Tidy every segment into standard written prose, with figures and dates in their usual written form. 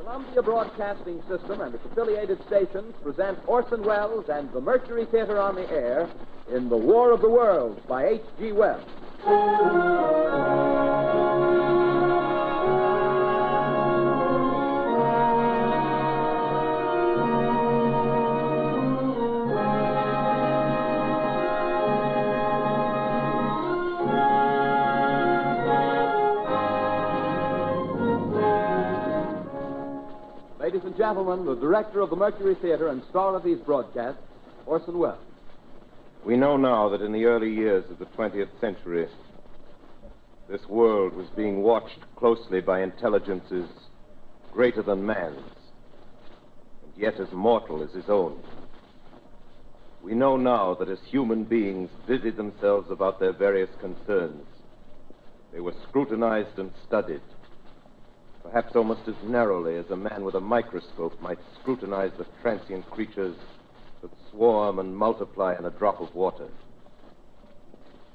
Columbia Broadcasting System and its affiliated stations present Orson Welles and the Mercury Theater on the air in The War of the Worlds by H.G. Wells. Ladies and gentlemen, the director of the Mercury Theater and star of these broadcasts, Orson Welles. We know now that in the early years of the 20th century, this world was being watched closely by intelligences greater than man's, and yet as mortal as his own. We know now that as human beings busied themselves about their various concerns, they were scrutinized and studied, perhaps almost as narrowly as a man with a microscope might scrutinize the transient creatures that swarm and multiply in a drop of water.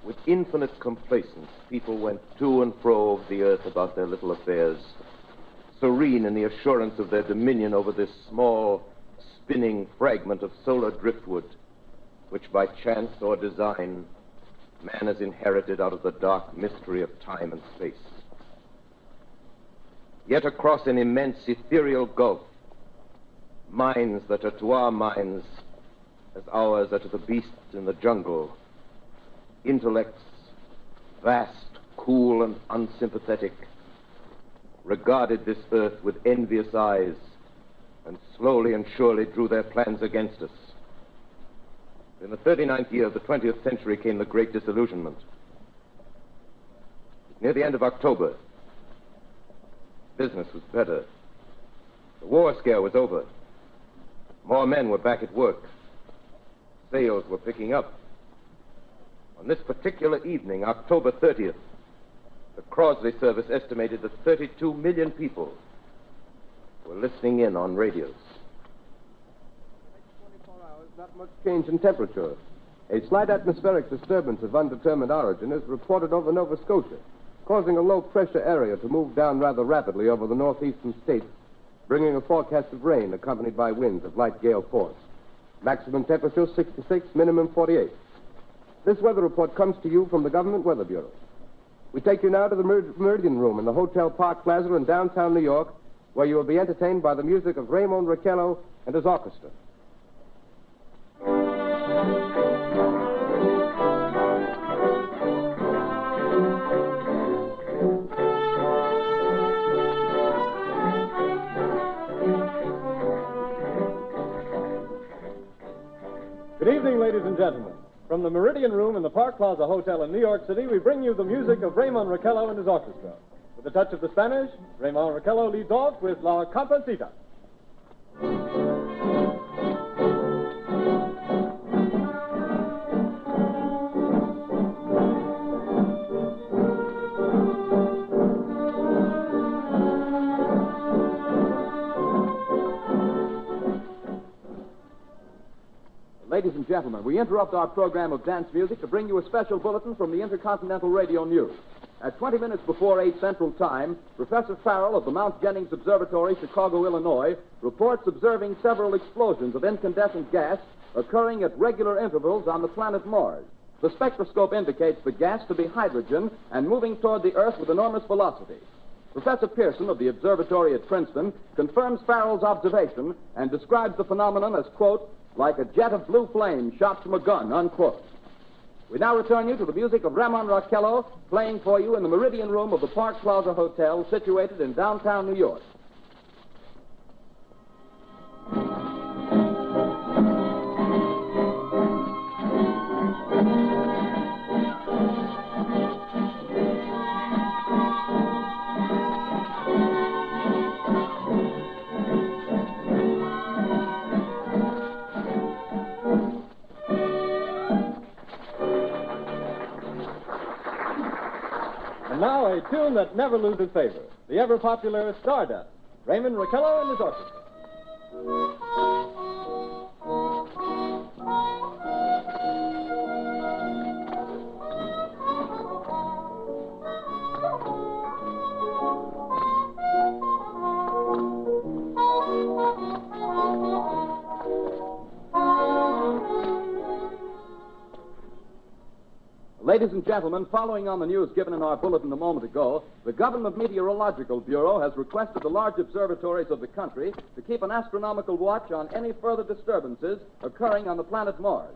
With infinite complacence, people went to and fro over the earth about their little affairs, serene in the assurance of their dominion over this small, spinning fragment of solar driftwood, which by chance or design, man has inherited out of the dark mystery of time and space. Yet across an immense ethereal gulf, minds that are to our minds as ours are to the beasts in the jungle, intellects, vast, cool, and unsympathetic, regarded this earth with envious eyes and slowly and surely drew their plans against us. In the 39th year of the 20th century came the Great Disillusionment. Near the end of October, business was better. The war scare was over. More men were back at work. Sales were picking up. On this particular evening, October 30th, the Crosley service estimated that 32 million people were listening in on radios. In the next 24 hours, not much change in temperature. A slight atmospheric disturbance of undetermined origin is reported over Nova Scotia, causing a low-pressure area to move down rather rapidly over the northeastern states, bringing a forecast of rain accompanied by winds of light gale force. Maximum temperature 66, minimum 48. This weather report comes to you from the Government Weather Bureau. We take you now to the Meridian Room in the Hotel Park Plaza in downtown New York, where you will be entertained by the music of Raymond Raquello and his orchestra. Good evening, ladies and gentlemen. From the Meridian Room in the Park Plaza Hotel in New York City, we bring you the music of Raymond Raquello and his orchestra. With a touch of the Spanish, Raymond Raquello leads off with La Comparsita. Ladies and gentlemen, we interrupt our program of dance music to bring you a special bulletin from the Intercontinental Radio News. At 20 minutes before 8 Central Time, Professor Farrell of the Mount Jennings Observatory, Chicago, Illinois, reports observing several explosions of incandescent gas occurring at regular intervals on the planet Mars. The spectroscope indicates the gas to be hydrogen and moving toward the Earth with enormous velocity. Professor Pearson of the observatory at Princeton confirms Farrell's observation and describes the phenomenon as, quote, like a jet of blue flame shot from a gun, unquote. We now return you to the music of Raymond Raquello, playing for you in the Meridian Room of the Park Plaza Hotel, situated in downtown New York. And now a tune that never loses favor, the ever-popular Stardust, Raymond Raquello and his orchestra. Ladies and gentlemen, following on the news given in our bulletin a moment ago, the Government Meteorological Bureau has requested the large observatories of the country to keep an astronomical watch on any further disturbances occurring on the planet Mars.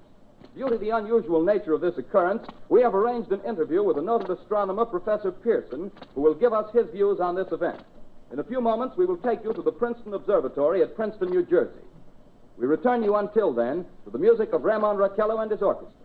Due to the unusual nature of this occurrence, we have arranged an interview with the noted astronomer, Professor Pearson, who will give us his views on this event. In a few moments, we will take you to the Princeton Observatory at Princeton, New Jersey. We return you until then to the music of Ramon Raquello and his orchestra.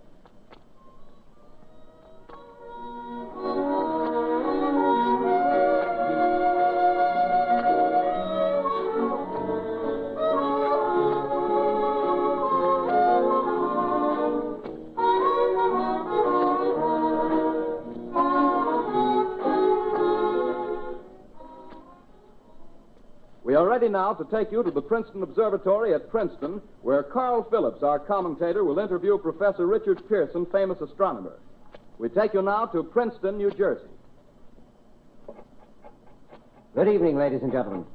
We are ready now to take you to the Princeton Observatory at Princeton, where Carl Phillips, our commentator, will interview Professor Richard Pearson, famous astronomer. We take you now to Princeton, New Jersey. Good evening, ladies and gentlemen.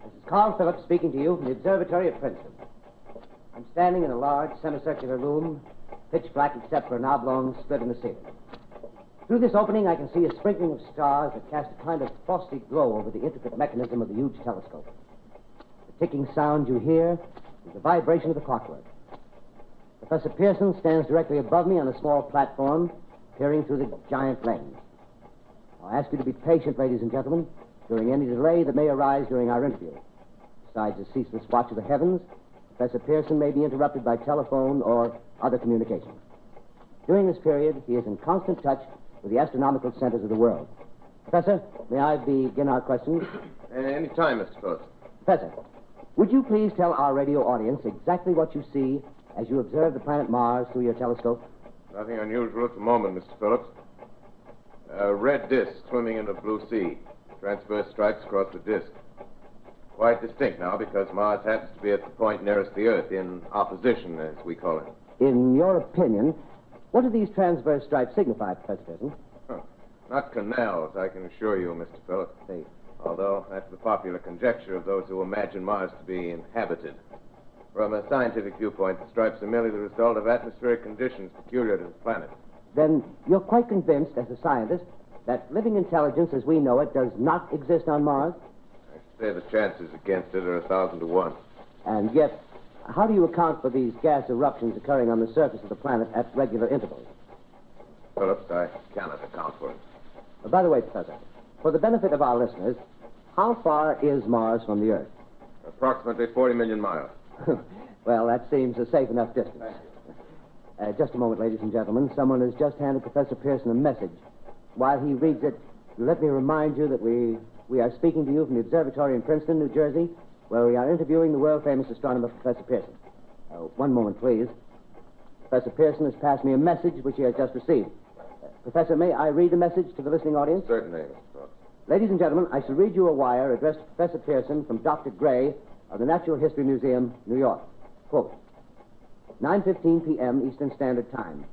This is Carl Phillips speaking to you from the observatory at Princeton. I'm standing in a large semicircular room, pitch black except for an oblong slit in the ceiling. Through this opening, I can see a sprinkling of stars that cast a kind of frosty glow over the intricate mechanism of the huge telescope. The ticking sound you hear is the vibration of the clockwork. Professor Pearson stands directly above me on a small platform, peering through the giant lens. I'll ask you to be patient, ladies and gentlemen, during any delay that may arise during our interview. Besides the ceaseless watch of the heavens, Professor Pearson may be interrupted by telephone or other communication. During this period, he is in constant touch with the astronomical centers of the world. Professor, may I begin our questions? Any time, Mr. Phillips. Professor, would you please tell our radio audience exactly what you see as you observe the planet Mars through your telescope? Nothing unusual at the moment, Mr. Phillips. A red disk swimming in the blue sea. Transverse stripes across the disk. Quite distinct now because Mars happens to be at the point nearest the Earth, in opposition, as we call it. In your opinion, what do these transverse stripes signify, Professor Pearson? Not canals, I can assure you, Mr. Phillips. See. Although that's the popular conjecture of those who imagine Mars to be inhabited. From a scientific viewpoint, the stripes are merely the result of atmospheric conditions peculiar to the planet. Then you're quite convinced, as a scientist, that living intelligence as we know it does not exist on Mars? I should say the chances against it are 1,000 to 1. And yet, how do you account for these gas eruptions occurring on the surface of the planet at regular intervals? Phillips, I cannot account for it. By the way, Professor, for the benefit of our listeners, how far is Mars from the Earth? Approximately 40 million miles. Well, that seems a safe enough distance. Just a moment, ladies and gentlemen. Someone has just handed Professor Pearson a message. While he reads it, let me remind you that we are speaking to you from the observatory in Princeton, New Jersey, where we are interviewing the world-famous astronomer, Professor Pearson. One moment, please. Professor Pearson has passed me a message which he has just received. Professor, may I read the message to the listening audience? Certainly, Mr. Phillips. Ladies and gentlemen, I shall read you a wire addressed to Professor Pearson from Dr. Gray of the Natural History Museum, New York. Quote, 9:15 p.m. Eastern Standard Time.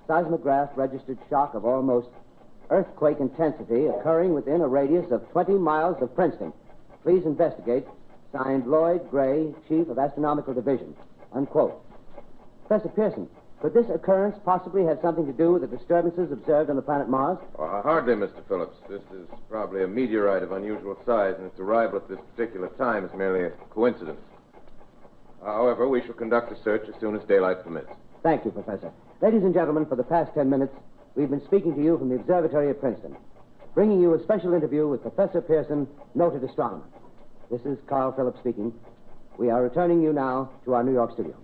Seismograph registered shock of almost earthquake intensity occurring within a radius of 20 miles of Princeton. Please investigate. Signed, Lloyd Gray, Chief of Astronomical Division. Unquote. Professor Pearson, could this occurrence possibly have something to do with the disturbances observed on the planet Mars? Hardly, Mr. Phillips. This is probably a meteorite of unusual size, and its arrival at this particular time is merely a coincidence. However, we shall conduct a search as soon as daylight permits. Thank you, Professor. Ladies and gentlemen, for the past 10 minutes, we've been speaking to you from the observatory at Princeton, bringing you a special interview with Professor Pearson, noted astronomer. This is Carl Phillips speaking. We are returning you now to our New York studio.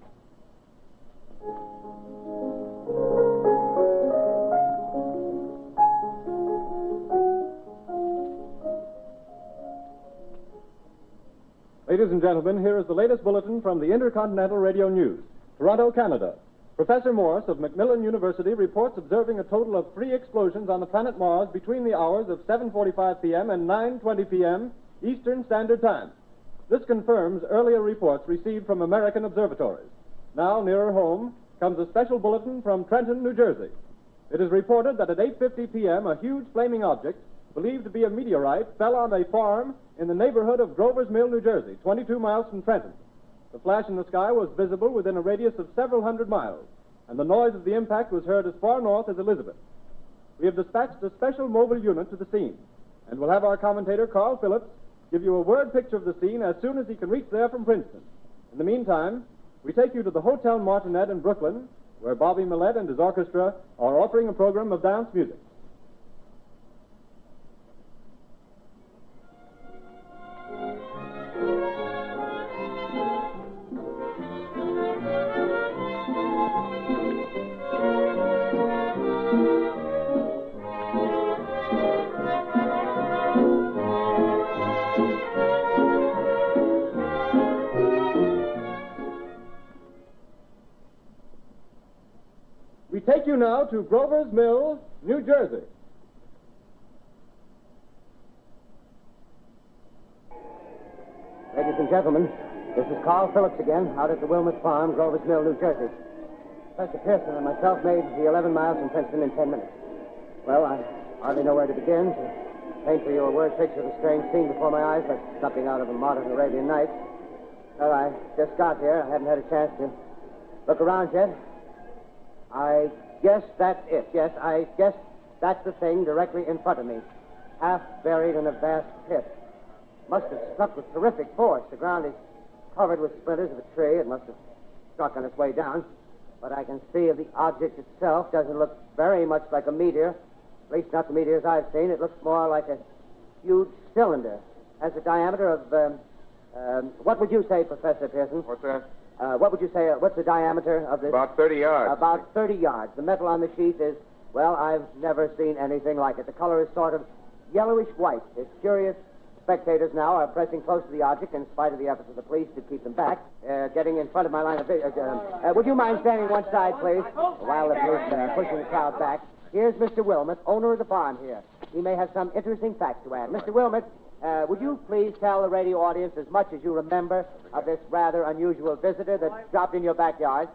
Ladies and gentlemen, here is the latest bulletin from the Intercontinental Radio News. Toronto, Canada. Professor Morse of Macmillan University reports observing a total of 3 explosions on the planet Mars between the hours of 7:45 p.m. and 9:20 p.m. Eastern Standard Time. This confirms earlier reports received from American observatories. Now, nearer home, comes a special bulletin from Trenton, New Jersey. It is reported that at 8:50 p.m., a huge flaming object, believed to be a meteorite, fell on a farm in the neighborhood of Grover's Mill, New Jersey, 22 miles from Trenton. The flash in the sky was visible within a radius of several hundred miles, and the noise of the impact was heard as far north as Elizabeth. we have dispatched a special mobile unit to the scene, and we'll have our commentator, Carl Phillips, give you a word picture of the scene as soon as he can reach there from Princeton. In the meantime, we take you to the Hotel Martinet in Brooklyn, where Bobby Millett and his orchestra are offering a program of dance music. We take you now to Grover's Mill, New Jersey. Ladies and gentlemen, this is Carl Phillips again, out at the Wilmot Farm, Grover's Mill, New Jersey. Professor Pearson and myself made the 11 miles from Princeton in 10 minutes. Well, I hardly know where to begin to paint for you a word picture of a strange scene before my eyes, like something out of a modern Arabian Nights. Well, I just got here. I haven't had a chance to look around yet. I guess that's it. Yes, I guess that's the thing directly in front of me, half buried in a vast pit. Must have struck with terrific force. The ground is covered with splinters of a tree. It must have struck on its way down. But I can see the object itself doesn't look very much like a meteor, at least not the meteors I've seen. It looks more like a huge cylinder. Has a diameter of, what would you say, Professor Pearson? What's that? What would you say, what's the diameter of this? About 30 yards. About 30 yards. The metal on the sheath is, well, I've never seen anything like it. The color is sort of yellowish white. It's curious. Spectators now are pressing close to the object in spite of the efforts of the police to keep them back, getting in front of my line of vision. Would you mind standing one side, please, while the police are pushing the crowd back? Here's Mr. Wilmot, owner of the farm here. He may have some interesting facts to add. Mr. Wilmot, would you please tell the radio audience as much as you remember of this rather unusual visitor that dropped in your backyard?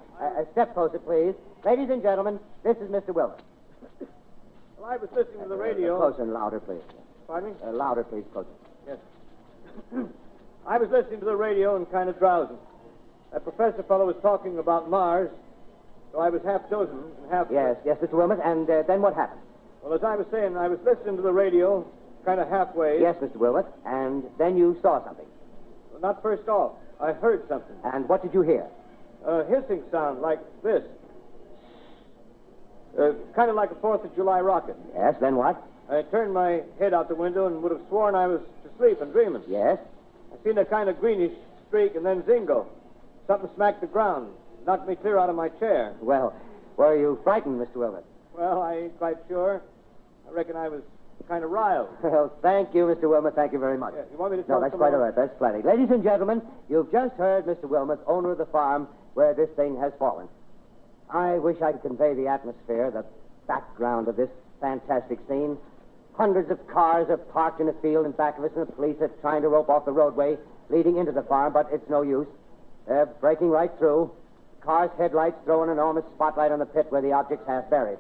Step closer, please. Ladies and gentlemen, this is Mr. Wilmot. Well, I was listening to the radio. Closer and louder, please. Pardon me? Louder, please, closer. Yes. I was listening to the radio and kind of drowsing. That professor fellow was talking about Mars, so I was half dozing and half... Yes, Mr. Wilmot, and then what happened? Well, as I was saying, I was listening to the radio, kind of halfway. Yes, Mr. Wilmot, and then you saw something. Well, not first off. I heard something. And what did you hear? A hissing sound like this. Kind of like a 4th of July rocket. Yes, then what? I turned my head out the window and would have sworn I was asleep and dreaming. Yes? I seen a kind of greenish streak and then zingo. Something smacked the ground, knocked me clear out of my chair. Well, were you frightened, Mr. Wilmot? Well, I ain't quite sure. I reckon I was kind of riled. Well, thank you, Mr. Wilmot. Thank you very much. Yeah, you want me to tell No, that's quite all right. That's plenty. Ladies and gentlemen, you've just heard Mr. Wilmot, owner of the farm where this thing has fallen. I wish I could convey the atmosphere, the background of this fantastic scene. Hundreds of cars are parked in a field in back of us, and the police are trying to rope off the roadway leading into the farm, but it's no use. They're breaking right through. Cars' headlights throw an enormous spotlight on the pit where the object's half buried.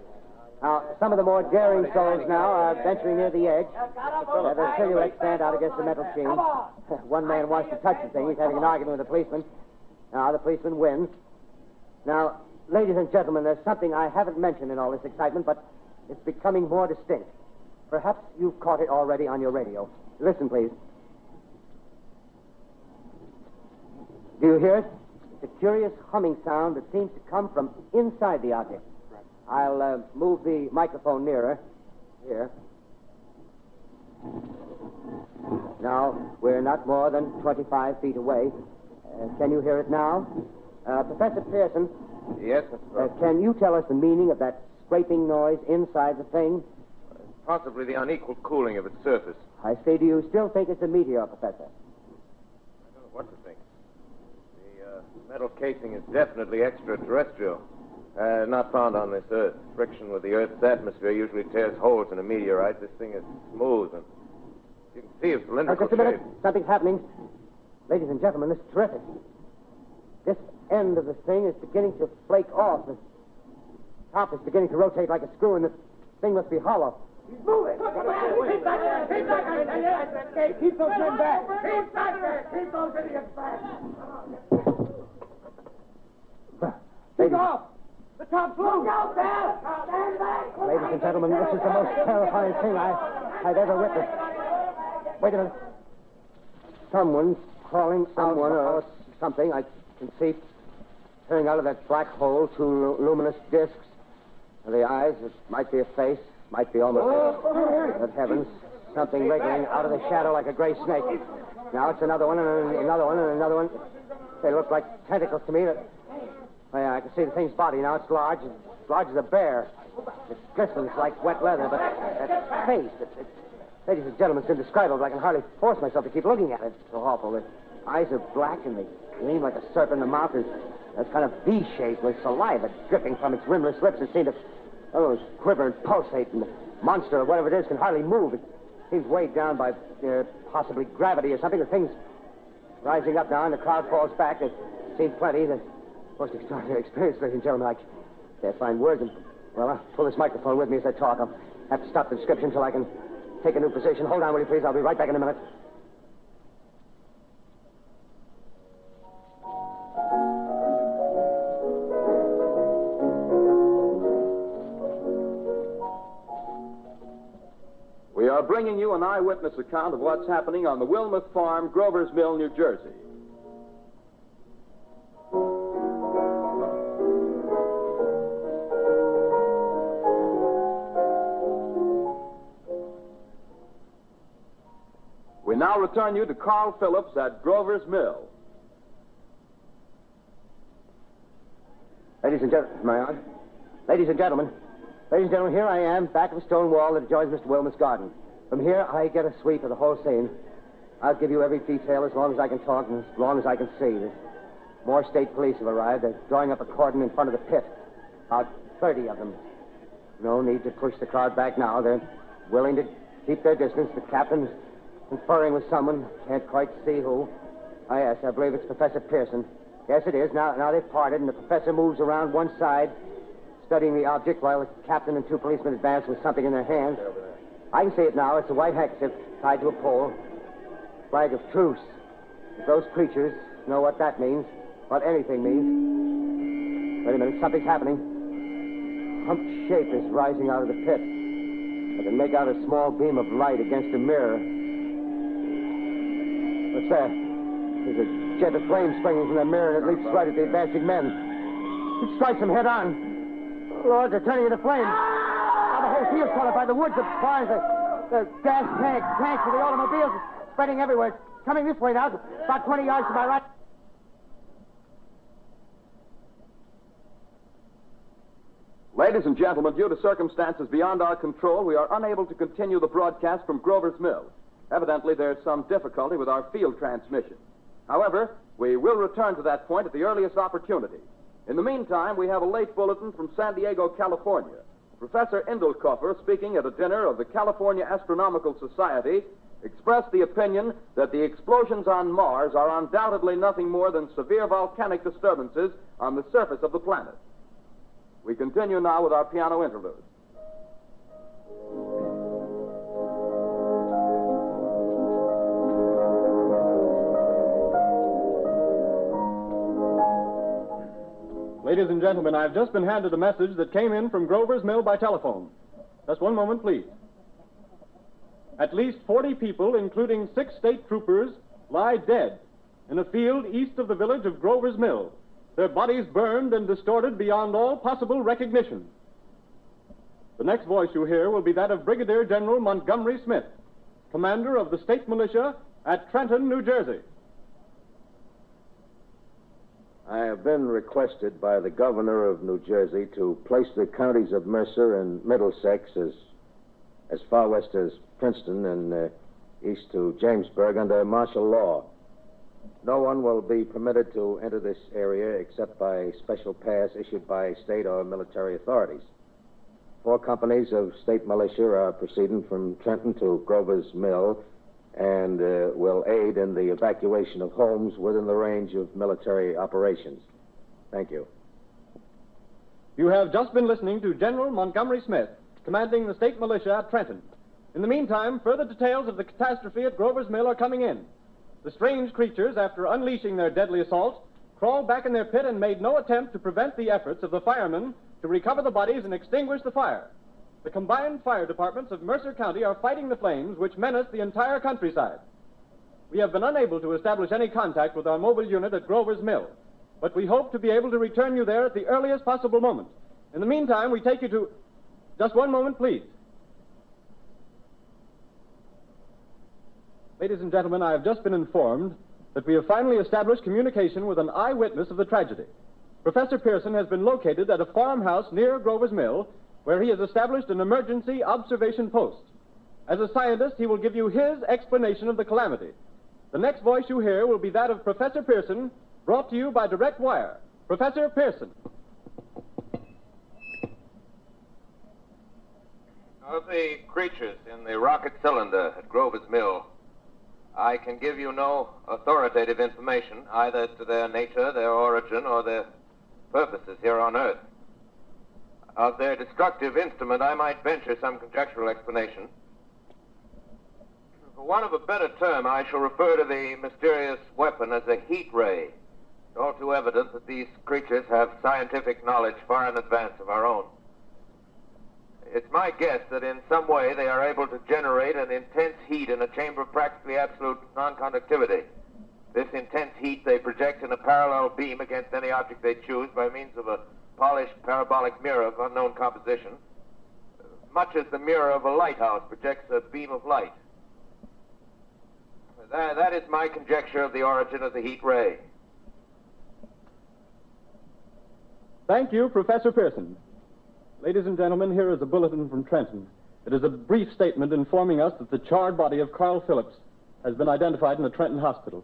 Now, some of the more daring souls now are venturing near the edge. Their silhouettes stand out against the metal sheen. One man wants to touch the thing. He's having an argument with the policeman. Now, the policeman wins. Now, ladies and gentlemen, there's something I haven't mentioned in all this excitement, but it's becoming more distinct. Perhaps you've caught it already on your radio. Listen, please. Do you hear it? It's a curious humming sound that seems to come from inside the object. I'll move the microphone nearer. Here. Now, we're not more than 25 feet away. Can you hear it now? Professor Pearson. Yes, can you tell us the meaning of that scraping noise inside the thing? Possibly the unequal cooling of its surface. I say, do you still think it's a meteor, Professor? I don't know what to think. The metal casing is definitely extraterrestrial. Not found on this Earth. Friction with the Earth's atmosphere usually tears holes in a meteorite. This thing is smooth, and you can see its cylindrical Just a minute. shape. Something's happening. Ladies and gentlemen, this is terrific. This end of the thing is beginning to flake off. The top is beginning to rotate like a screw, and the thing must be hollow. He's moving. Keep back there. Keep back there. Keep those men back. Keep back there. Keep those idiots back. Ladies, The top's loose! Look out there! Stand back! Ladies and gentlemen, this is the most terrifying thing I've ever witnessed. Wait a minute. Someone's crawling out or something. I can see peering out of that black hole two luminous discs. The eyes, it might be a face, might be almost Good heavens, something wriggling out of the shadow like a gray snake. Now it's another one, and another one, and another one. They look like tentacles to me. Oh, yeah, I can see the thing's body now. It's large as a bear. It glistens like wet leather, but that face, ladies and gentlemen, it's indescribable. I can hardly force myself to keep looking at it. It's so awful. The eyes are black, and they gleam like a serpent. The mouth is kind of V-shaped with saliva dripping from its rimless lips. It seems to quiver and pulsate, and the monster, or whatever it is, can hardly move. It seems weighed down by possibly gravity or something. The thing's rising up now, and the crowd falls back. They've seen plenty. The most extraordinary experience, ladies and gentlemen. I can't find words. Well, I'll pull this microphone with me as I talk. I'll have to stop the description until I can take a new position. Hold on, will you, please? I'll be right back in a minute. We are bringing you an eyewitness account of what's happening on the Wilmuth Farm, Grover's Mill, New Jersey. We now return you to Carl Phillips at Grover's Mill. Ladies and gentlemen, am I on? Ladies and gentlemen, here I am, back of a stone wall that adjoins Mr. Wilmuth's garden. From here, I get a sweep of the whole scene. I'll give you every detail as long as I can talk and as long as I can see. There's more state police have arrived. They're drawing up a cordon in front of the pit. About 30 of them. No need to push the crowd back now. They're willing to keep their distance. The captain's conferring with someone. Can't quite see who. Oh, yes, I believe it's Professor Pearson. Yes, it is. Now they've parted, and the professor moves around one side, studying the object while the captain and two policemen advance with something in their hands. I can see it now. It's a white handkerchief tied to a pole. Flag of truce. If those creatures know what that means, what anything means. Wait a minute, something's happening. A humped shape is rising out of the pit. I can make out a small beam of light against a mirror. What's that? There's a jet of flame springing from the mirror, and it leaps right at the advancing men. It strikes them head on. Lord, they're turning into flames. Now the whole field's caught up by the woods, the barns, the gas tanks of the automobiles, spreading everywhere. It's coming this way now, about 20 yards to my right. Ladies and gentlemen, due to circumstances beyond our control, we are unable to continue the broadcast from Grover's Mill. Evidently, there's some difficulty with our field transmission. However, we will return to that point at the earliest opportunity. In the meantime, we have a late bulletin from San Diego, California. Professor Indelkoffer, speaking at a dinner of the California Astronomical Society, expressed the opinion that the explosions on Mars are undoubtedly nothing more than severe volcanic disturbances on the surface of the planet. We continue now with our piano interlude. Ladies and gentlemen, I've just been handed a message that came in from Grover's Mill by telephone. Just one moment, please. At least 40 people, including 6 state troopers, lie dead in a field east of the village of Grover's Mill, their bodies burned and distorted beyond all possible recognition. The next voice you hear will be that of Brigadier General Montgomery Smith, commander of the state militia at Trenton, New Jersey. I have been requested by the governor of New Jersey to place the counties of Mercer and Middlesex as far west as Princeton and east to Jamesburg under martial law. No one will be permitted to enter this area except by special pass issued by state or military authorities. 4 companies of state militia are proceeding from Trenton to Grover's Mill and will aid in the evacuation of homes within the range of military operations. Thank you. You have just been listening to General Montgomery Smith, commanding the state militia at Trenton. In the meantime, further details of the catastrophe at Grover's Mill are coming in. The strange creatures, after unleashing their deadly assault, crawled back in their pit and made no attempt to prevent the efforts of the firemen to recover the bodies and extinguish the fire. The combined fire departments of Mercer County are fighting the flames which menace the entire countryside. We have been unable to establish any contact with our mobile unit at Grover's Mill, but we hope to be able to return you there at the earliest possible moment. In the meantime, we take you to... Just one moment, please. Ladies and gentlemen, I have just been informed that we have finally established communication with an eyewitness of the tragedy. Professor Pearson has been located at a farmhouse near Grover's Mill, where he has established an emergency observation post. As a scientist, he will give you his explanation of the calamity. The next voice you hear will be that of Professor Pearson, brought to you by direct wire. Professor Pearson. Of the creatures in the rocket cylinder at Grover's Mill, I can give you no authoritative information, either to their nature, their origin, or their purposes here on Earth. Of their destructive instrument, I might venture some conjectural explanation. For want of a better term, I shall refer to the mysterious weapon as a heat ray. It's all too evident that these creatures have scientific knowledge far in advance of our own. It's my guess that in some way they are able to generate an intense heat in a chamber of practically absolute non-conductivity. This intense heat they project in a parallel beam against any object they choose by means of a polished parabolic mirror of unknown composition, much as the mirror of a lighthouse projects a beam of light. That is my conjecture of the origin of the heat ray. Thank you, Professor Pearson. Ladies and gentlemen, here is a bulletin from Trenton. It is a brief statement informing us that the charred body of Carl Phillips has been identified in the Trenton Hospital.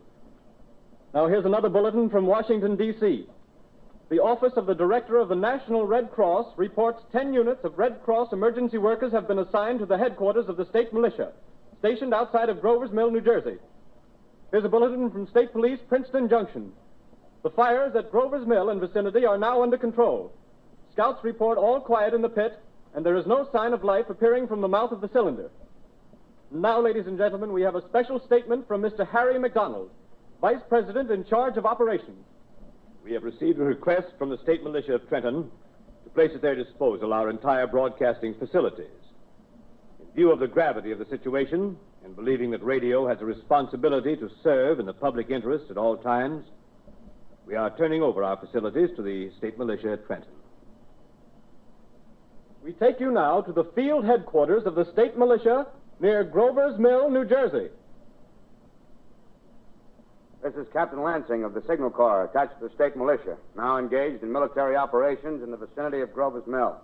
Now, here's another bulletin from Washington, D.C. The Office of the Director of the National Red Cross reports 10 units of Red Cross emergency workers have been assigned to the headquarters of the state militia, stationed outside of Grover's Mill, New Jersey. Here's a bulletin from State Police, Princeton Junction. The fires at Grover's Mill and vicinity are now under control. Scouts report all quiet in the pit, and there is no sign of life appearing from the mouth of the cylinder. Now, ladies and gentlemen, we have a special statement from Mr. Harry McDonald, Vice President in charge of operations. We have received a request from the state militia of Trenton to place at their disposal our entire broadcasting facilities. In view of the gravity of the situation, and believing that radio has a responsibility to serve in the public interest at all times, we are turning over our facilities to the state militia at Trenton. We take you now to the field headquarters of the state militia near Grover's Mill, New Jersey. This is Captain Lansing of the Signal Corps, attached to the state militia, now engaged in military operations in the vicinity of Grover's Mill.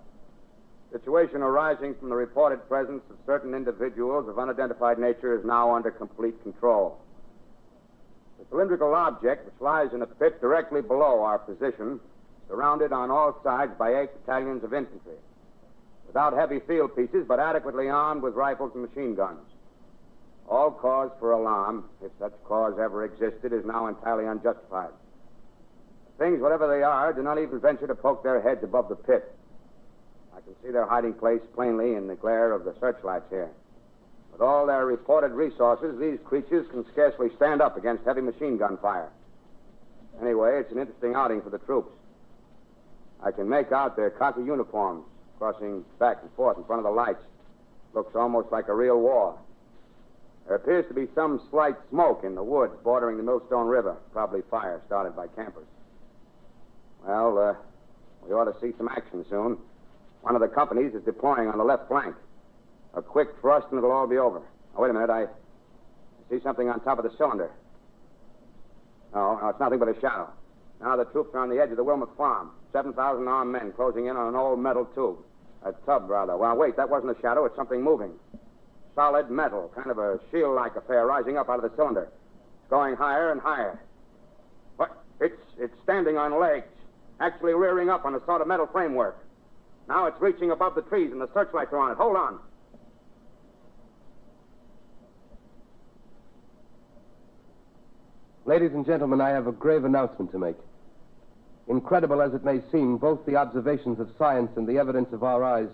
Situation arising from the reported presence of certain individuals of unidentified nature is now under complete control. The cylindrical object, which lies in a pit directly below our position, surrounded on all sides by 8 battalions of infantry, without heavy field pieces, but adequately armed with rifles and machine guns. All cause for alarm, if such cause ever existed, is now entirely unjustified. Things, whatever they are, do not even venture to poke their heads above the pit. I can see their hiding place plainly in the glare of the searchlights here. With all their reported resources, these creatures can scarcely stand up against heavy machine gun fire. Anyway, it's an interesting outing for the troops. I can make out their khaki uniforms crossing back and forth in front of the lights. Looks almost like a real war. There appears to be some slight smoke in the woods bordering the Millstone River, probably fire started by campers. Well, we ought to see some action soon. One of the companies is deploying on the left flank. A quick thrust and it'll all be over. Now, wait a minute. I see something on top of the cylinder. No, it's nothing but a shadow. Now the troops are on the edge of the Wilmot Farm. 7,000 armed men closing in on an old metal tube. A tub, rather. Well, wait, that wasn't a shadow. It's something moving. Solid metal, kind of a shield-like affair rising up out of the cylinder. It's going higher and higher. What? It's standing on legs, actually rearing up on a sort of metal framework. Now it's reaching above the trees and the searchlights are on it. Hold on. Ladies and gentlemen, I have a grave announcement to make. Incredible as it may seem, both the observations of science and the evidence of our eyes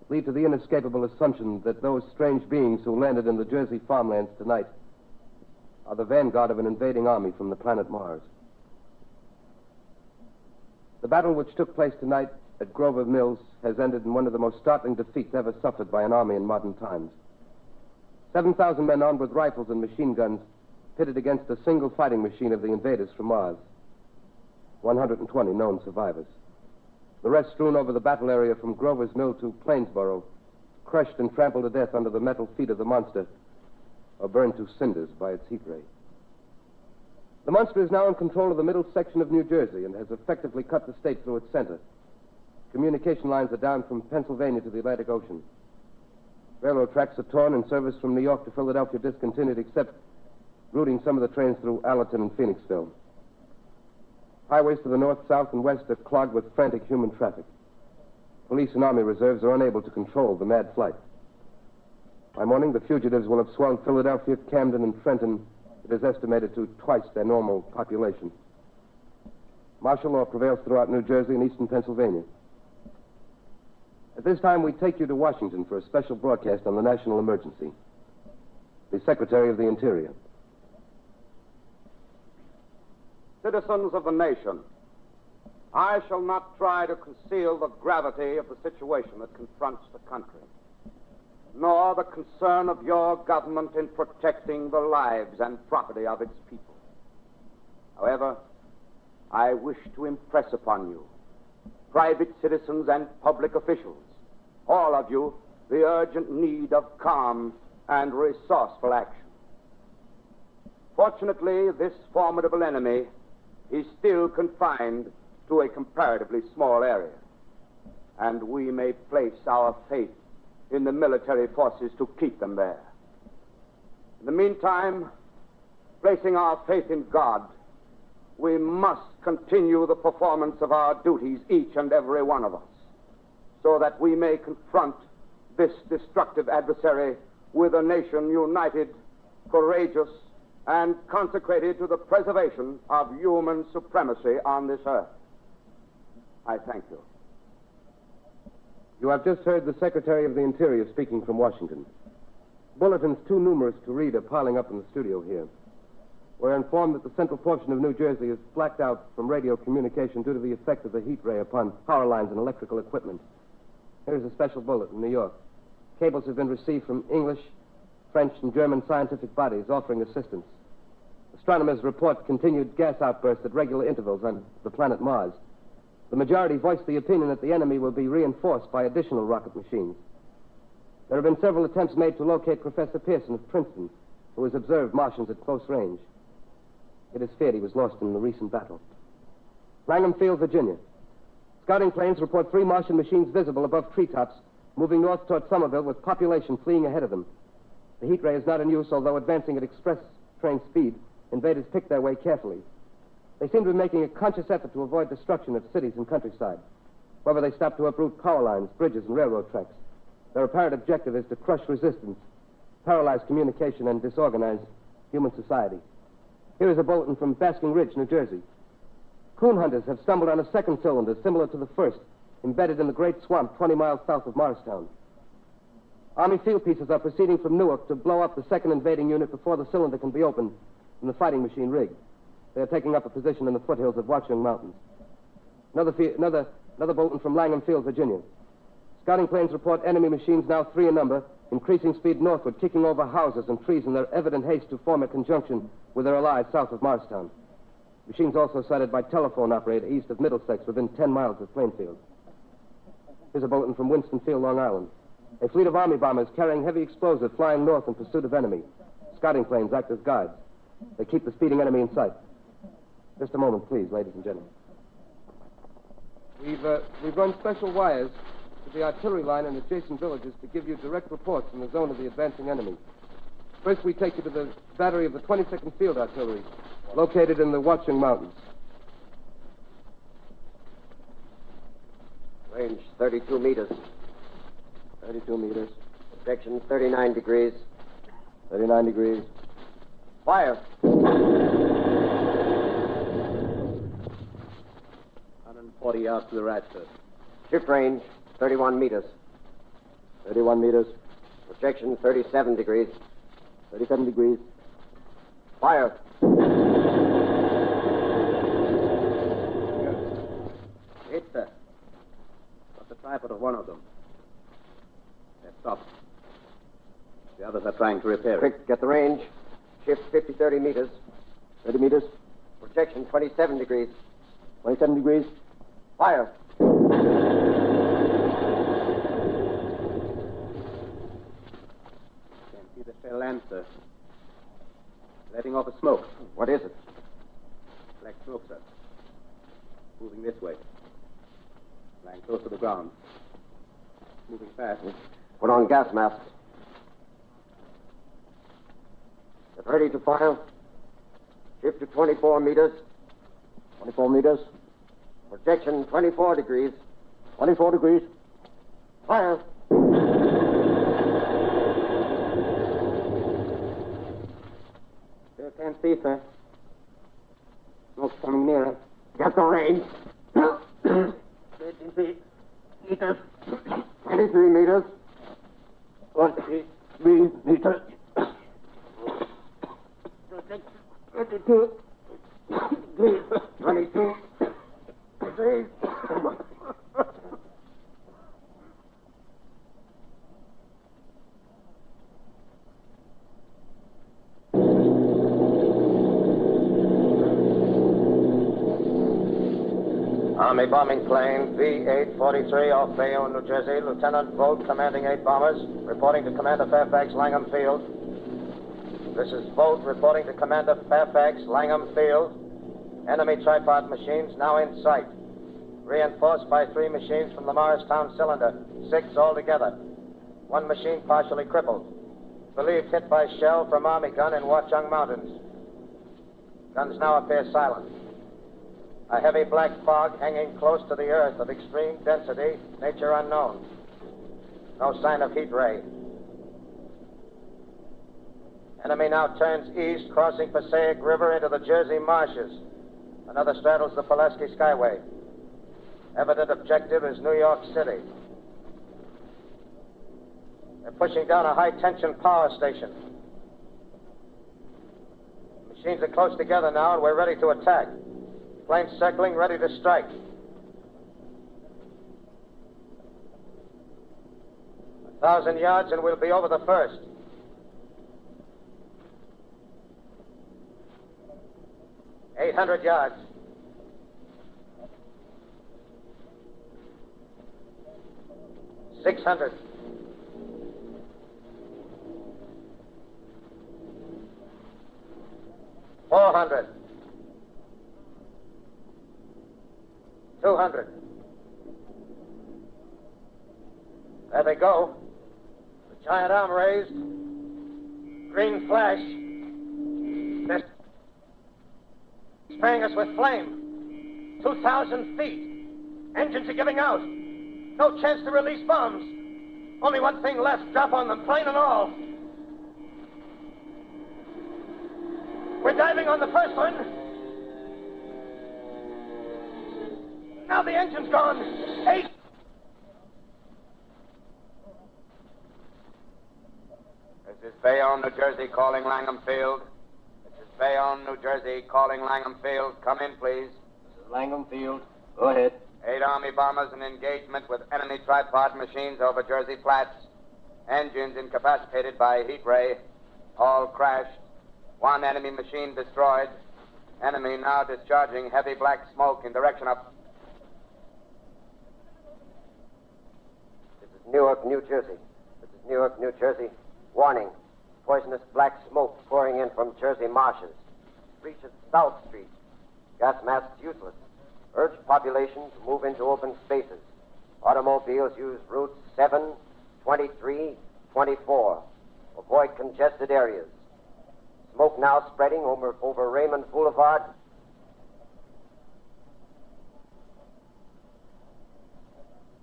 lead to the inescapable assumption that those strange beings who landed in the Jersey farmlands tonight are the vanguard of an invading army from the planet Mars. The battle which took place tonight at Grover Mills has ended in one of the most startling defeats ever suffered by an army in modern times. 7,000 men armed with rifles and machine guns pitted against a single fighting machine of the invaders from Mars. 120 known survivors. The rest strewn over the battle area from Grover's Mill to Plainsboro, crushed and trampled to death under the metal feet of the monster, or burned to cinders by its heat ray. The monster is now in control of the middle section of New Jersey and has effectively cut the state through its center. Communication lines are down from Pennsylvania to the Atlantic Ocean. Railroad tracks are torn and service from New York to Philadelphia discontinued, except routing some of the trains through Allerton and Phoenixville. Highways to the north, south, and west are clogged with frantic human traffic. Police and army reserves are unable to control the mad flight. By morning, the fugitives will have swelled Philadelphia, Camden, and Trenton. It is estimated to twice their normal population. Martial law prevails throughout New Jersey and eastern Pennsylvania. At this time, we take you to Washington for a special broadcast on the national emergency. The Secretary of the Interior. Citizens of the nation, I shall not try to conceal the gravity of the situation that confronts the country, nor the concern of your government in protecting the lives and property of its people. However, I wish to impress upon you, private citizens and public officials, all of you, the urgent need of calm and resourceful action. Fortunately, this formidable enemy is still confined to a comparatively small area, and we may place our faith in the military forces to keep them there. In the meantime, placing our faith in God, we must continue the performance of our duties, each and every one of us, so that we may confront this destructive adversary with a nation united, courageous, and consecrated to the preservation of human supremacy on this earth. I thank you. You have just heard the Secretary of the Interior speaking from Washington. Bulletins too numerous to read are piling up in the studio here. We're informed that the central portion of New Jersey is blacked out from radio communication due to the effect of the heat ray upon power lines and electrical equipment. Here's a special bulletin, New York. Cables have been received from English, French, and German scientific bodies offering assistance. Astronomers report continued gas outbursts at regular intervals on the planet Mars. The majority voiced the opinion that the enemy will be reinforced by additional rocket machines. There have been several attempts made to locate Professor Pearson of Princeton, who has observed Martians at close range. It is feared he was lost in the recent battle. Langham Field, Virginia. Scouting planes report 3 Martian machines visible above treetops, moving north toward Somerville with population fleeing ahead of them. The heat ray is not in use, although advancing at express train speed, invaders pick their way carefully. They seem to be making a conscious effort to avoid destruction of cities and countryside. However, they stop to uproot power lines, bridges, and railroad tracks. Their apparent objective is to crush resistance, paralyze communication, and disorganize human society. Here is a bulletin from Basking Ridge, New Jersey. Coon hunters have stumbled on a second cylinder similar to the first, embedded in the great swamp 20 miles south of Morristown. Army field pieces are proceeding from Newark to blow up the second invading unit before the cylinder can be opened and the fighting machine rigged. They are taking up a position in the foothills of Watchung Mountains. Another bulletin from Langham Field, Virginia. Scouting planes report enemy machines, now 3 in number, increasing speed northward, kicking over houses and trees in their evident haste to form a conjunction with their allies south of Morristown. Machines also sighted by telephone operator east of Middlesex, within 10 miles of Plainfield. Here's a bulletin from Winston-Field, Long Island. A fleet of Army bombers carrying heavy explosives flying north in pursuit of enemy. Scouting planes act as guides. They keep the speeding enemy in sight. Just a moment, please, ladies and gentlemen. We've run special wires to the artillery line in adjacent villages to give you direct reports from the zone of the advancing enemy. First, we take you to the battery of the 22nd Field Artillery, located in the Watchung Mountains. Range 32 meters. 32 meters. Projection 39 degrees. 39 degrees. Fire. 140 yards to the right, sir. Shift range 31 meters. 31 meters. Projection 37 degrees. 37 degrees. Fire. Hit, sir. snap out of one of them. They're stopped. The others are trying to repair it. Quick, get the range. Shift 30 meters. 30 meters. Projection 27 degrees. 27 degrees. Fire. Can't see the shell land, sir. Letting off a smoke. What is it? Black smoke, sir. Moving this way. Lying close to the ground. Moving fast. Put on gas masks. Get ready to fire. Shift to 24 meters. 24 meters. Projection 24 degrees. 24 degrees. Fire. Still can't see, sir. Smoke's coming nearer. Get the range. 23 meters. 23 meters. 23 meters. 22 degrees. 22 degrees. Army bombing plane V-843 off Bayonne, New Jersey. Lieutenant Vogt, commanding 8 bombers, reporting to Commander Fairfax, Langham Field. This is Vogt reporting to Commander Fairfax, Langham Field. Enemy tripod machines now in sight. Reinforced by 3 machines from the Morristown cylinder. 6 altogether. 1 machine partially crippled. Believed hit by shell from Army gun in Watchung Mountains. Guns now appear silent. A heavy black fog hanging close to the earth of extreme density, nature unknown. No sign of heat ray. Enemy now turns east, crossing Passaic River into the Jersey marshes. Another straddles the Pulaski Skyway. Evident objective is New York City. They're pushing down a high-tension power station. Machines are close together now, and we're ready to attack. Planes circling, ready to strike. 1,000 yards, and we'll be over the first. $800 yards. $600. $400. $200. There they go. The giant arm raised. Green flash. They're spraying us with flame. 2,000 feet. Engines are giving out. No chance to release bombs. Only one thing left. Drop on them, plane and all. We're diving on the first one. Now the engine's gone. 8. This is Bayonne, New Jersey, calling Langham Field. This is Bayonne, New Jersey, calling Langham Field. Come in, please. This is Langham Field. Go ahead. 8 Army bombers in engagement with enemy tripod machines over Jersey Flats. Engines incapacitated by heat ray. All crashed. 1 enemy machine destroyed. Enemy now discharging heavy black smoke in direction of... This is Newark, New Jersey. This is Newark, New Jersey. Warning. Poisonous black smoke pouring in from Jersey marshes. Reaches South Street. Gas masks useless. Urge population to move into open spaces. Automobiles use routes 7, 23, 24. Avoid congested areas. Smoke now spreading over Raymond Boulevard.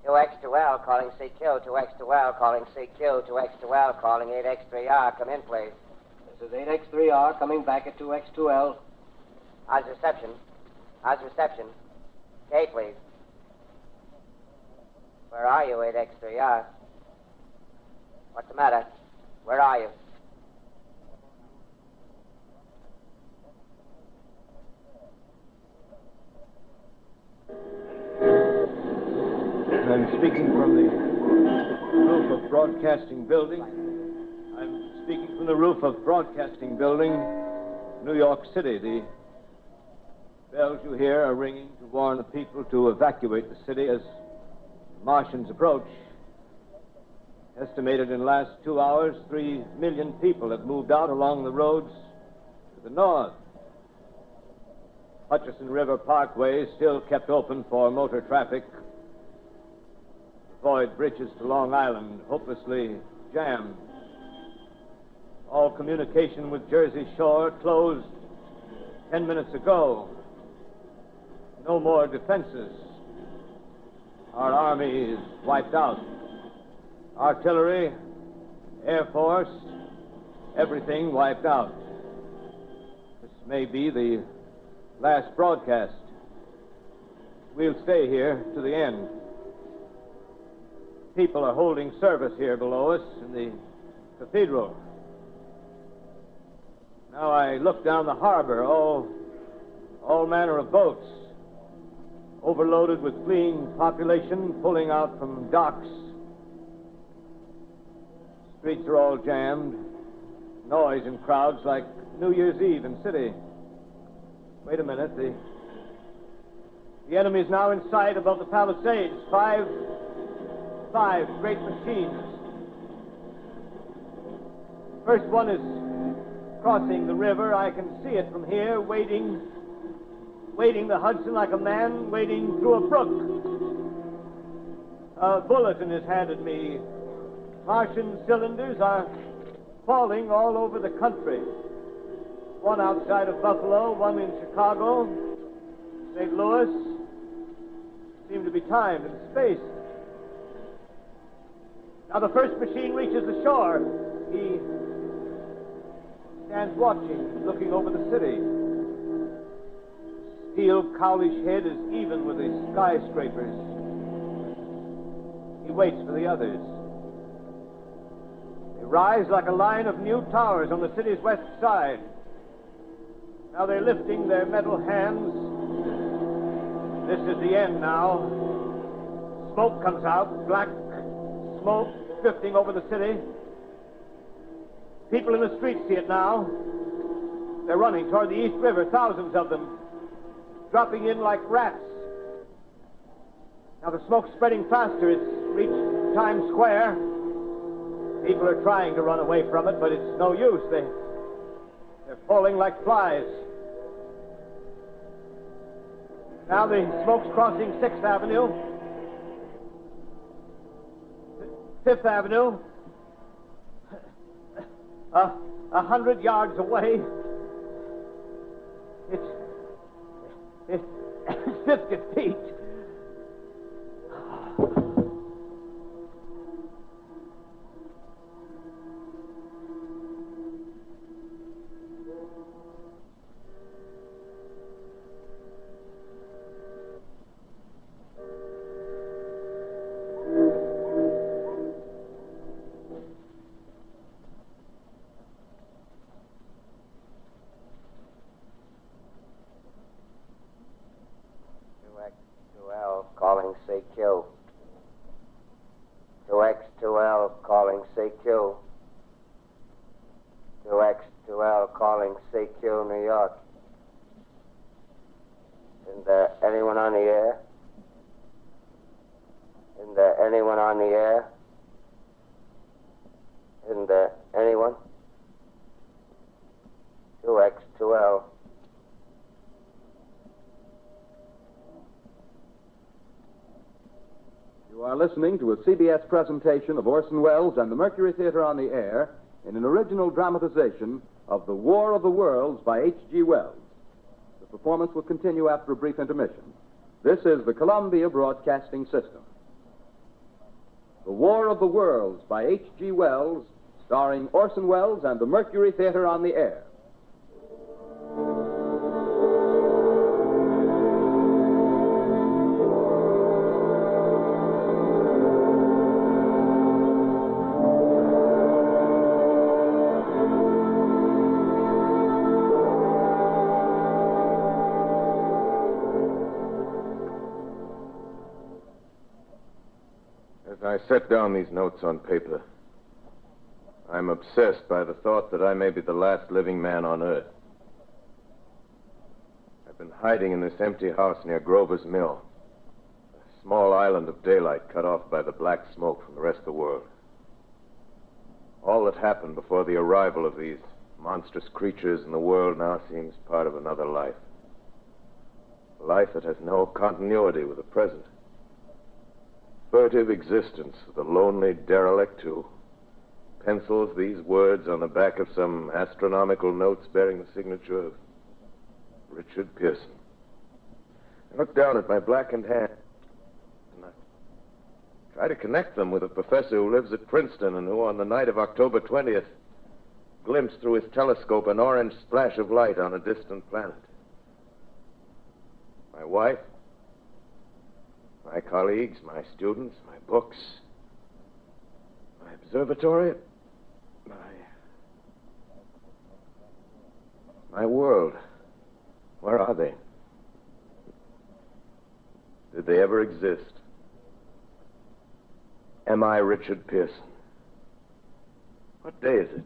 To X2L calling CQ, to X2L calling CQ, to X2L calling 8X3R. Come in, please. This is 8X3R coming back at 2X2L. How's reception? How's reception? Okay, please. Where are you, 8X3R? What's the matter? Where are you? I'm speaking from the roof of Broadcasting Building. I'm speaking from the roof of Broadcasting Building, New York City. The bells you hear are ringing to warn the people to evacuate the city as Martians approach. Estimated in the last 2 hours, 3 million people have moved out along the roads to the north. Hutchison River Parkway is still kept open for motor traffic. The void bridges to Long Island hopelessly jammed. All communication with Jersey Shore closed 10 minutes ago. No more defenses. Our army is wiped out. Artillery, Air Force, everything wiped out. This may be the last broadcast. We'll stay here to the end. People are holding service here below us in the cathedral. Now I look down the harbor, all manner of boats, overloaded with fleeing population, pulling out from docks. Streets are all jammed. Noise in crowds like New Year's Eve in city. Wait a minute. The enemy is now in sight above the Palisades. Five great machines. First one is crossing the river. I can see it from here, wading the Hudson like a man wading through a brook. A bulletin is handed me. Martian cylinders are falling all over the country. One outside of Buffalo, one in Chicago, St. Louis. Seem to be timed and spaced. Now the first machine reaches the shore. He stands watching, looking over the city. Steel cowlish head is even with the skyscrapers. He waits for the others. They rise like a line of new towers on the city's west side. Now they're lifting their metal hands. This is the end now. Smoke comes out, black smoke drifting over the city. People in the streets see it now. They're running toward the East River, thousands of them, dropping in like rats. Now the smoke's spreading faster. It's reached Times Square. People are trying to run away from it, but it's no use. They're falling like flies. Now the smoke's crossing 6th Avenue, 5th Avenue. 100 yards away. It's 50 feet. Calling CQ. 2X2L calling CQ. 2X2L calling CQ, New York. Isn't there anyone on the air? Isn't there anyone on the air? Isn't there anyone? 2X2L. You are listening to a CBS presentation of Orson Welles and the Mercury Theater on the Air in an original dramatization of The War of the Worlds by H.G. Wells. The performance will continue after a brief intermission. This is the Columbia Broadcasting System. The War of the Worlds by H.G. Wells, starring Orson Welles and the Mercury Theater on the Air. As I set down these notes on paper, I'm obsessed by the thought that I may be the last living man on Earth. I've been hiding in this empty house near Grover's Mill, a small island of daylight cut off by the black smoke from the rest of the world. All that happened before the arrival of these monstrous creatures in the world now seems part of another life. A life that has no continuity with the present. Furtive existence of the lonely derelict who pencils these words on the back of some astronomical notes bearing the signature of Richard Pearson. I look down at my blackened hand and I try to connect them with a professor who lives at Princeton and who, on the night of October 20th, glimpsed through his telescope an orange splash of light on a distant planet. My wife, my colleagues, my students, my books, my observatory, my world. Where are they? Did they ever exist? Am I Richard Pearson? What day is it?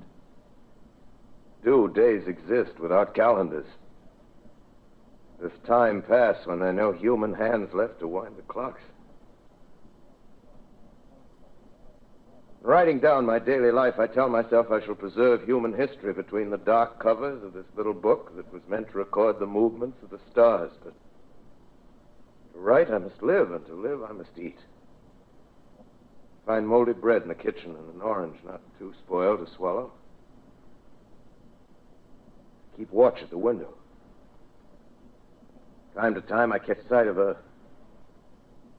Do days exist without calendars? Does time pass when there are no human hands left to wind the clocks? Writing down my daily life, I tell myself I shall preserve human history between the dark covers of this little book that was meant to record the movements of the stars. But to write, I must live, and to live, I must eat. Find moldy bread in the kitchen and an orange not too spoiled to swallow. Keep watch at the window. Time to time, I catch sight of a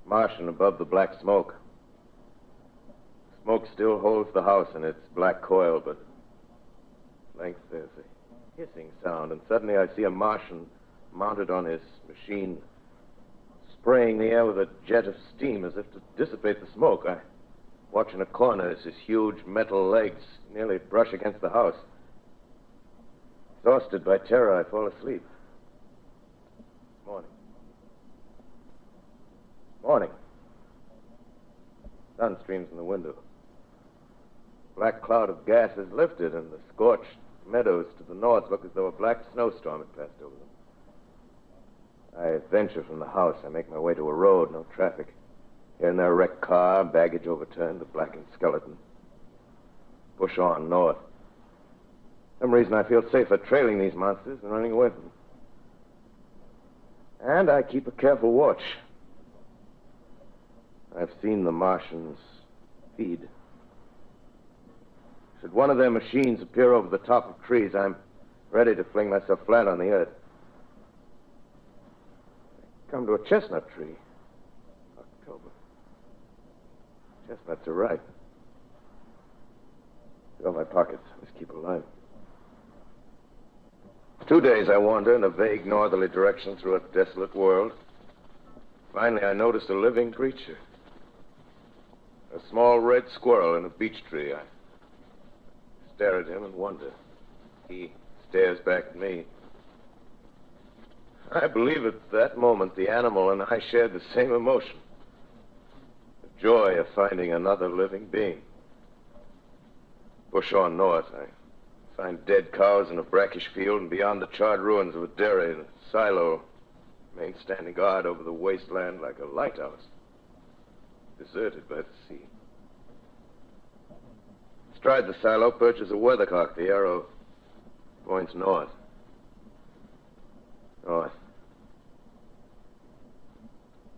Martian above the black smoke. Smoke still holds the house in its black coil, but at length there's a hissing sound, and suddenly I see a Martian mounted on his machine, spraying the air with a jet of steam as if to dissipate the smoke. I watch in a corner as his huge metal legs nearly brush against the house. Exhausted by terror, I fall asleep. Morning. Morning. Sun streams in the window. Black cloud of gas is lifted, and the scorched meadows to the north look as though a black snowstorm had passed over them. I venture from the house. I make my way to a road, no traffic. Here and there, a wrecked car, baggage overturned, a blackened skeleton. Push on north. For some reason, I feel safer trailing these monsters than running away from them. And I keep a careful watch. I've seen the Martians feed. Should one of their machines appear over the top of trees, I'm ready to fling myself flat on the earth. I come to a chestnut tree. October. Chestnuts are ripe. Fill my pockets. Must keep alive. 2 days I wander in a vague northerly direction through a desolate world. Finally, I noticed a living creature. A small red squirrel in a beech tree. I stare at him and wonder. He stares back at me. I believe at that moment the animal and I shared the same emotion. The joy of finding another living being. Push on north. I find dead cows in a brackish field, and beyond the charred ruins of a dairy and a silo, remain standing guard over the wasteland like a lighthouse, deserted by the sea. Astride the silo perches a weathercock. The arrow points north. North.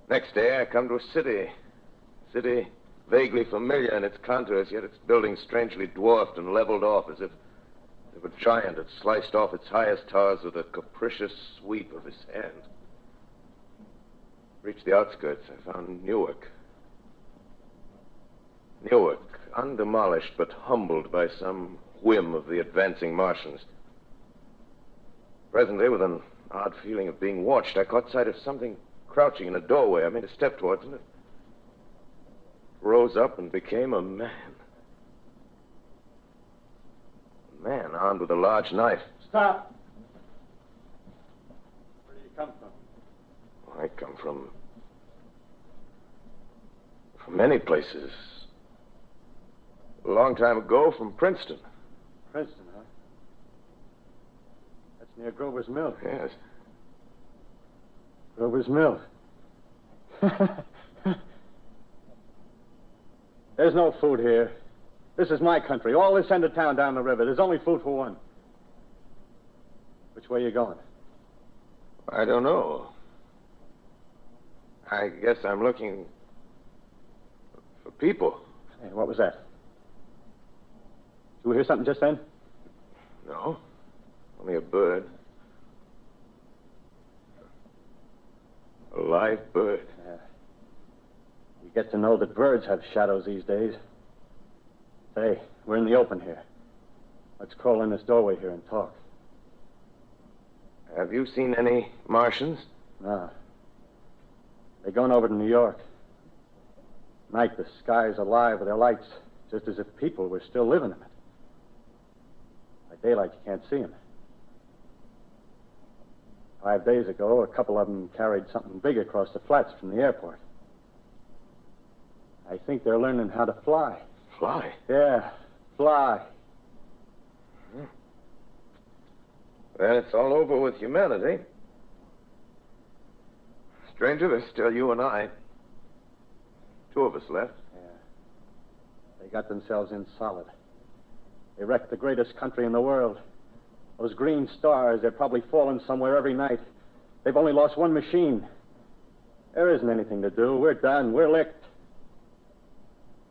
Next day, I come to a city. City vaguely familiar in its contours, yet its buildings strangely dwarfed and leveled off as if a giant had sliced off its highest towers with a capricious sweep of his hand. Reached the outskirts, I found Newark. Newark, undemolished but humbled by some whim of the advancing Martians. Presently, with an odd feeling of being watched, I caught sight of something crouching in a doorway. I made a step towards it. It rose up and became a man. A man armed with a large knife. Stop. Where do you come from? I come from Many places. A long time ago from Princeton. Princeton, huh? That's near Grover's Mill. Yes. Grover's Mill. There's no food here. This is my country. All this end of town down the river. There's only food for one. Which way are you going? I don't know. I guess I'm looking for people. Hey, what was that? Did you hear something just then? No. Only a bird. A live bird. Yeah. You get to know that birds have shadows these days. Say, we're in the open here. Let's crawl in this doorway here and talk. Have you seen any Martians? No. They're going over to New York. Night, the sky's alive with their lights, just as if people were still living in it. By daylight, you can't see them. 5 days ago, a couple of them carried something big across the flats from the airport. I think they're learning how to fly. Fly? Yeah, fly. Well, it's all over with humanity. Stranger, there's still you and I. 2 of us left. Yeah. They got themselves in solid. They wrecked the greatest country in the world. Those green stars, they're probably falling somewhere every night. They've only lost one machine. There isn't anything to do. We're done. We're licked.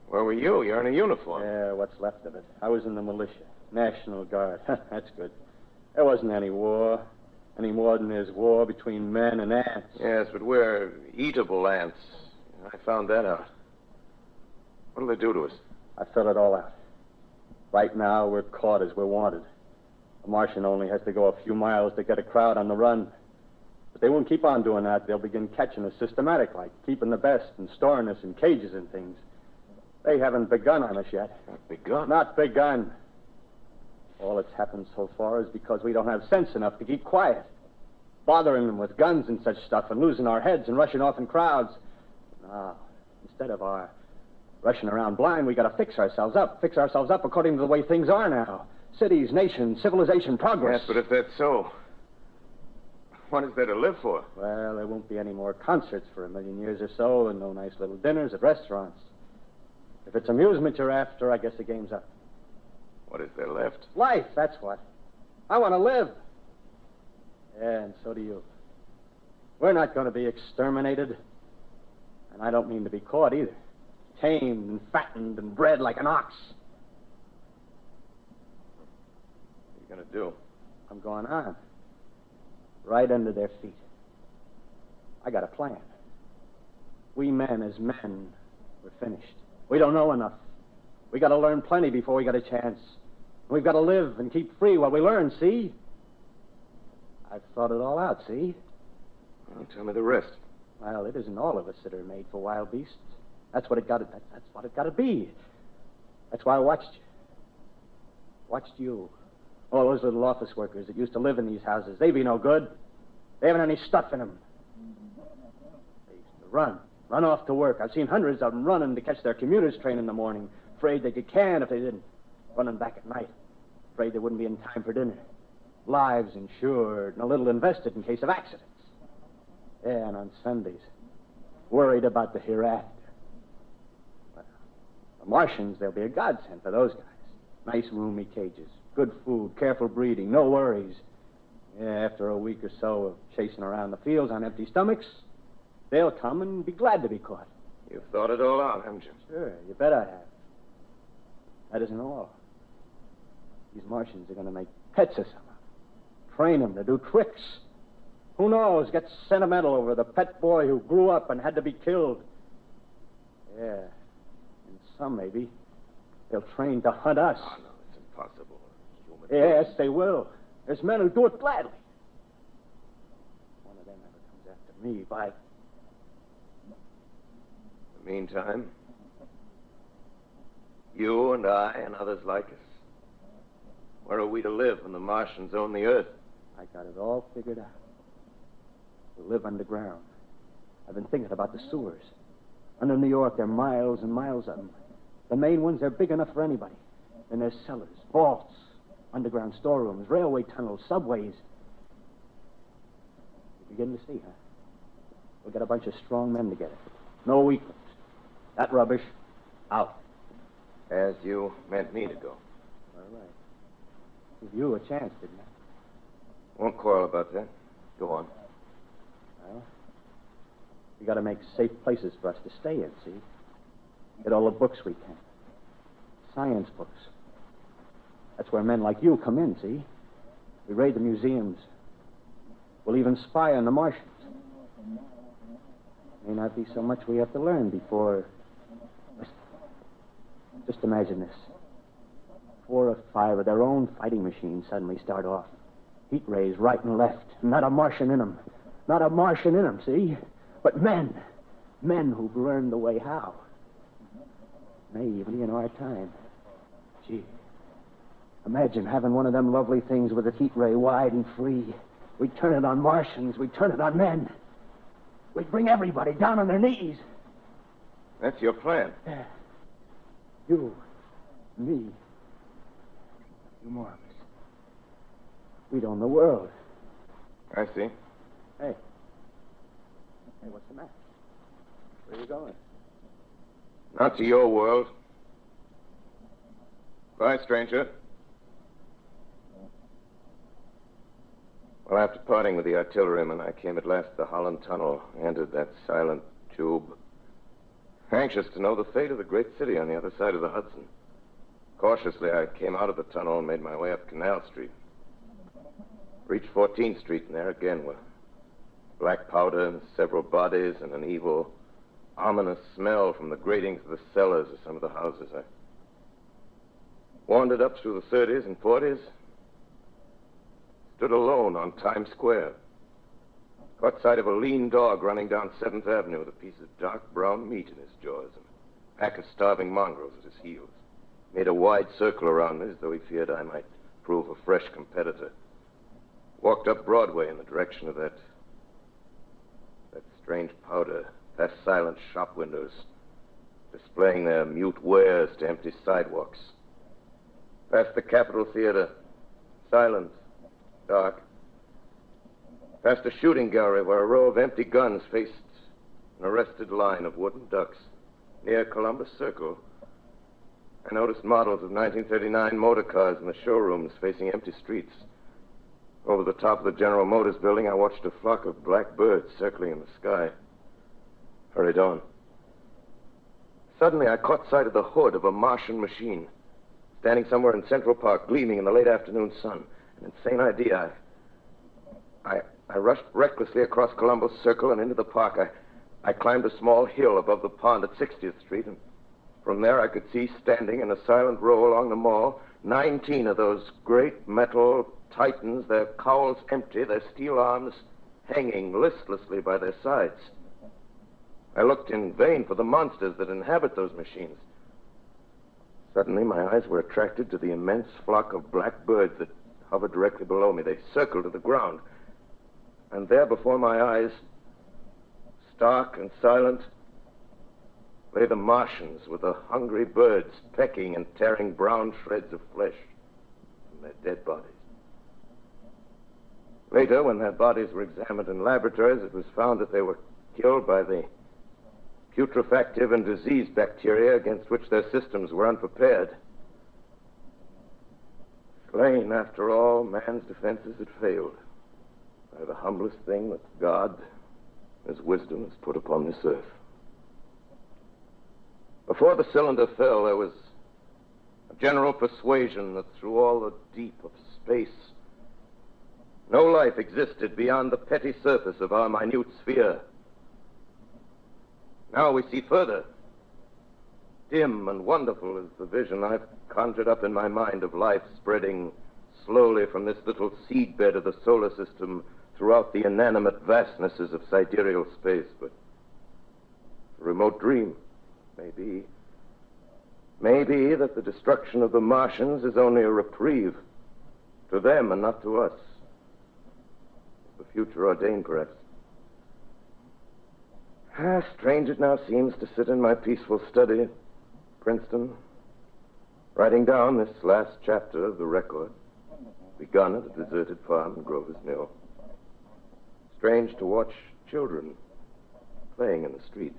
Where were you? You're in a uniform. Yeah, what's left of it. I was in the militia. National Guard. That's good. There wasn't any war. Any more than there's war between men and ants. Yes, but we're eatable ants. I found that out. What'll they do to us? I filled it all out. Right now, we're caught as we're wanted. A Martian only has to go a few miles to get a crowd on the run. But they won't keep on doing that. They'll begin catching us systematic, like keeping the best and storing us in cages and things. They haven't begun on us yet. Not begun? Not begun. All that's happened so far is because we don't have sense enough to keep quiet. Bothering them with guns and such stuff and losing our heads and rushing off in crowds. Now, instead of our rushing around blind, we got to fix ourselves up. Fix ourselves up according to the way things are now. Cities, nations, civilization, progress. Yes, but if that's so, what is there to live for? Well, there won't be any more concerts for 1,000,000 years or so, and no nice little dinners at restaurants. If it's amusement you're after, I guess the game's up. What is there left? Life, that's what. I want to live. Yeah, and so do you. We're not going to be exterminated. And I don't mean to be caught either. Tamed and fattened and bred like an ox. What are you going to do? I'm going on. Right under their feet. I got a plan. We men as men, we're finished. We don't know enough. We got to learn plenty before we got a chance. We've got to live and keep free while we learn, see? I've thought it all out, see? Well, tell me the rest. Well, it isn't all of us that are made for wild beasts. That's what it got to be. That's why I watched you. Watched you. All those little office workers that used to live in these houses. They be no good. They haven't any stuff in them. They used to run off to work. I've seen hundreds of them running to catch their commuter's train in the morning, afraid they'd get canned if they didn't. Running back at night, afraid they wouldn't be in time for dinner. Lives insured and a little invested in case of accidents. Yeah, and on Sundays, worried about the hereafter. Well, the Martians, they'll be a godsend for those guys. Nice roomy cages, good food, careful breeding, no worries. Yeah, after a week or so of chasing around the fields on empty stomachs, they'll come and be glad to be caught. You've thought it all out, haven't you? Sure, you bet I have. That isn't all. These Martians are going to make pets of some. Train them to do tricks. Who knows, get sentimental over the pet boy who grew up and had to be killed. Yeah, and some maybe they'll train to hunt us. Oh, no, it's impossible. Yes, they will. There's men who do it gladly. One of them ever comes after me, by... In the meantime, you and I and others like us, where are we to live when the Martians own the Earth? I got it all figured out. We'll live underground. I've been thinking about the sewers. Under New York, there are miles and miles of them. The main ones, they're big enough for anybody. Then there's cellars, vaults, underground storerooms, railway tunnels, subways. You're beginning to see, huh? We'll get a bunch of strong men together. No weaklings. That rubbish, out. As you meant me to go. All right. Give you a chance, didn't I? Won't quarrel about that. Go on. Well, we got to make safe places for us to stay in, see? Get all the books we can. Science books. That's where men like you come in, see? We raid the museums. We'll even spy on the Martians. May not be so much we have to learn before... Listen. Just imagine this. 4 or 5 of their own fighting machines suddenly start off. Heat rays right and left. Not a Martian in them. Not a Martian in them, see? But men. Men who've learned the way how. Naively in our time. Gee. Imagine having one of them lovely things with a heat ray wide and free. We'd turn it on Martians. We'd turn it on men. We'd bring everybody down on their knees. That's your plan. Yeah. You. Me. Few more of us. We'd own the world. I see. Hey. Hey, what's the matter? Where are you going? Not to your world. Bye, stranger. Well, after parting with the artilleryman, I came at last to the Holland Tunnel, entered that silent tube, anxious to know the fate of the great city on the other side of the Hudson. Cautiously, I came out of the tunnel and made my way up Canal Street. Reached 14th Street, and there again were black powder and several bodies and an evil, ominous smell from the gratings of the cellars of some of the houses. I wandered up through the 30s and 40s, stood alone on Times Square, caught sight of a lean dog running down 7th Avenue with a piece of dark brown meat in his jaws and a pack of starving mongrels at his heels. Made a wide circle around me as though he feared I might prove a fresh competitor. Walked up Broadway in the direction of that strange powder, past silent shop windows, displaying their mute wares to empty sidewalks. Past the Capitol Theater, silent, dark. Past a shooting gallery where a row of empty guns faced an arrested line of wooden ducks. Near Columbus Circle, I noticed models of 1939 motor cars in the showrooms facing empty streets. Over the top of the General Motors building, I watched a flock of black birds circling in the sky. Hurried on. Suddenly, I caught sight of the hood of a Martian machine, standing somewhere in Central Park, gleaming in the late afternoon sun. An insane idea. I rushed recklessly across Columbus Circle and into the park. I climbed a small hill above the pond at 60th Street, and from there I could see, standing in a silent row along the mall, 19 of those great metal titans, their cowls empty, their steel arms hanging listlessly by their sides. I looked in vain for the monsters that inhabit those machines. Suddenly, my eyes were attracted to the immense flock of black birds that hovered directly below me. They circled to the ground. And there before my eyes, stark and silent, lay the Martians with the hungry birds pecking and tearing brown shreds of flesh from their dead bodies. Later, when their bodies were examined in laboratories, it was found that they were killed by the putrefactive and disease bacteria against which their systems were unprepared. Slain, after all, man's defenses had failed by the humblest thing that God, His wisdom, has put upon this earth. Before the cylinder fell, there was a general persuasion that through all the deep of space, no life existed beyond the petty surface of our minute sphere. Now we see further. Dim and wonderful is the vision I've conjured up in my mind of life spreading slowly from this little seedbed of the solar system throughout the inanimate vastnesses of sidereal space. But a remote dream, maybe. Maybe that the destruction of the Martians is only a reprieve to them and not to us. The future ordained, perhaps. Strange it now seems to sit in my peaceful study at Princeton, writing down this last chapter of the record, begun at a deserted farm in Grover's Mill. Strange to watch children playing in the streets.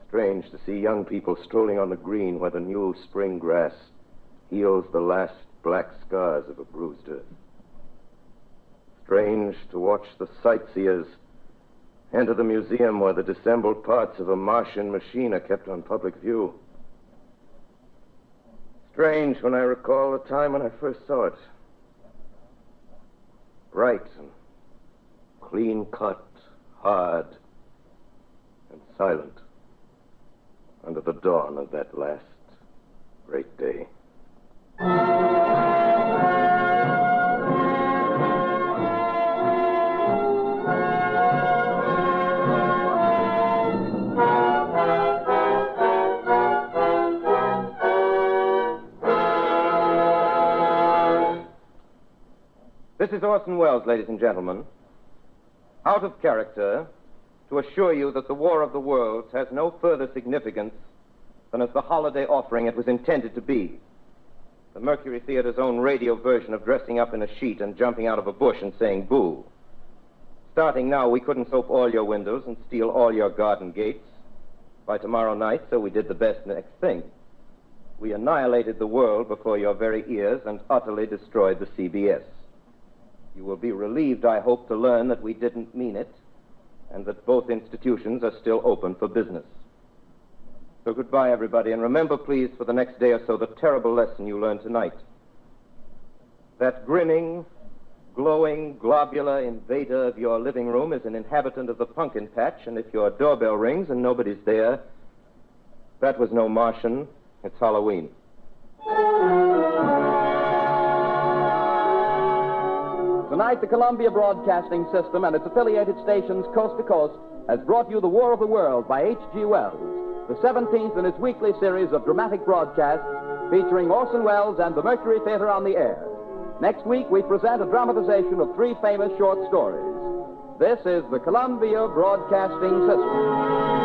Strange to see young people strolling on the green where the new spring grass heals the last black scars of a bruised earth. Strange to watch the sightseers enter the museum where the disassembled parts of a Martian machine are kept on public view. Strange when I recall the time when I first saw it. Bright and clean-cut, hard and silent under the dawn of that last great day. This is Orson Welles, ladies and gentlemen. Out of character, to assure you that the War of the Worlds has no further significance than as the holiday offering it was intended to be. The Mercury Theater's own radio version of dressing up in a sheet and jumping out of a bush and saying boo. Starting now, we couldn't soap all your windows and steal all your garden gates. By tomorrow night, so we did the best next thing. We annihilated the world before your very ears and utterly destroyed the CBS. You will be relieved, I hope, to learn that we didn't mean it, and that both institutions are still open for business. So goodbye, everybody, and remember, please, for the next day or so, the terrible lesson you learned tonight. That grinning, glowing, globular invader of your living room is an inhabitant of the pumpkin patch, and if your doorbell rings and nobody's there, that was no Martian, it's Halloween. Tonight, the Columbia Broadcasting System and its affiliated stations coast to coast has brought you The War of the World by H.G. Wells, the 17th in its weekly series of dramatic broadcasts featuring Orson Welles and the Mercury Theater on the air. Next week, we present a dramatization of 3 famous short stories. This is the Columbia Broadcasting System.